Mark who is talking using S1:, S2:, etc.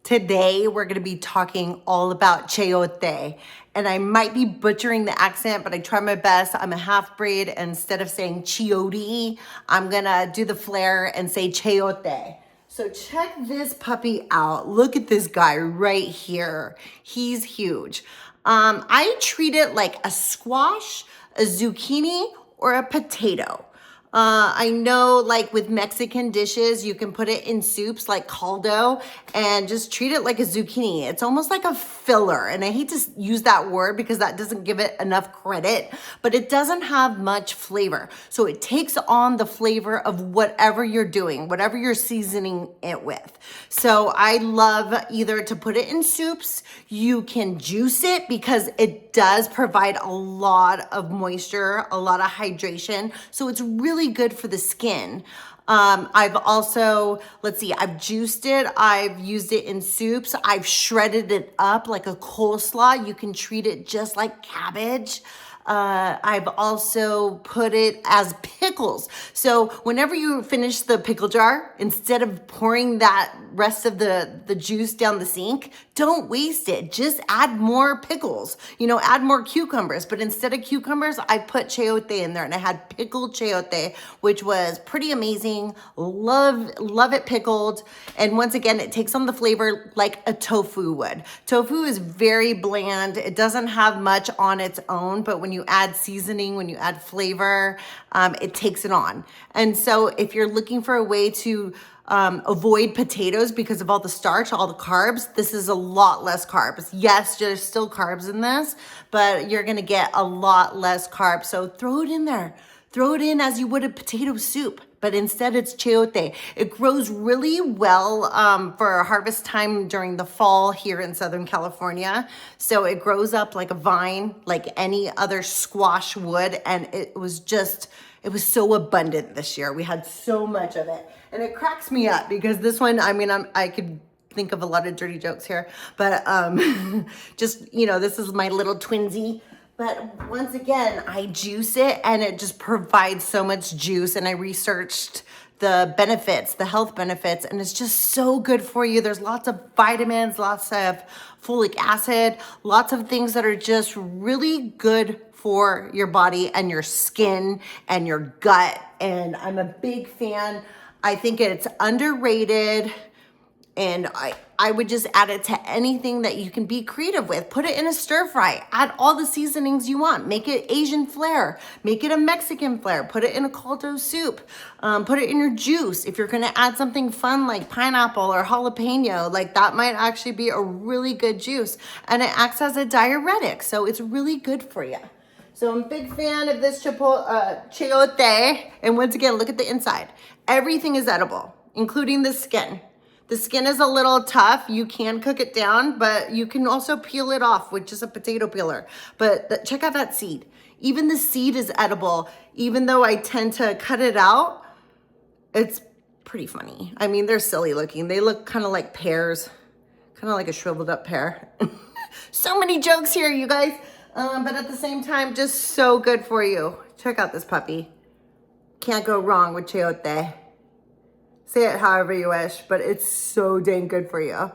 S1: Today, we're gonna be talking all about chayote. And I might be butchering the accent, but I try my best. I'm a half breed. Instead of saying chayote, I'm gonna do the flair and say chayote. So check this puppy out. Look at this guy right here. He's huge. I treat it like a squash, a zucchini, or a potato. I know like with Mexican dishes, you can put it in soups like caldo and just treat it like a zucchini. It's almost like a filler. And I hate to use that word because that doesn't give it enough credit, but it doesn't have much flavor. So it takes on the flavor of whatever you're doing, whatever you're seasoning it with. So I love either to put it in soups. You can juice it because it does provide a lot of moisture, a lot of hydration. So it's really good for the skin. I've also, I've juiced it. I've used it in soups. I've shredded it up like a coleslaw. You can treat it just like cabbage. I've also put it as pickles. So whenever you finish the pickle jar, instead of pouring that rest of the juice down the sink, don't waste it. Just add more pickles, add more cucumbers. But instead of cucumbers, I put chayote in there and I had pickled chayote, which was pretty amazing. Love it pickled. And once again, it takes on the flavor like a tofu would. Tofu is very bland. It doesn't have much on its own, but when you add seasoning, when you add flavor, it takes it on. And so if you're looking for a way to avoid potatoes because of all the starch, all the carbs, this is a lot less carbs. Yes, there's still carbs in this, but you're gonna get a lot less carbs. So throw it in there. Throw it in as you would a potato soup, but instead it's chayote. It grows really well for harvest time during the fall here in Southern California. So it grows up like a vine, like any other squash would. And it was so abundant this year. We had so much of it. And it cracks me up because this one, I could think of a lot of dirty jokes here, but this is my little twinsy. But once again, I juice it and it just provides so much juice. And I researched the benefits, the health benefits, and it's just so good for you. There's lots of vitamins, lots of folic acid, lots of things that are just really good for your body and your skin and your gut. And I'm a big fan. I think it's underrated. And I would just add it to anything that you can be creative with. Put it in a stir fry. Add all the seasonings you want. Make it Asian flair. Make it a Mexican flair. Put it in a caldo soup. Put it in your juice. If you're gonna add something fun like pineapple or jalapeno, like that might actually be a really good juice. And it acts as a diuretic, so it's really good for you. So I'm a big fan of this chayote. And once again, look at the inside. Everything is edible, including the skin. The skin is a little tough. You can cook it down, but you can also peel it off with just a potato peeler. But check out that seed. Even the seed is edible. Even though I tend to cut it out, it's pretty funny. They're silly looking. They look kind of like pears, kind of like a shriveled up pear. So many jokes here, you guys. But at the same time, just so good for you. Check out this puppy. Can't go wrong with chayote. Say it however you wish, but it's so dang good for you.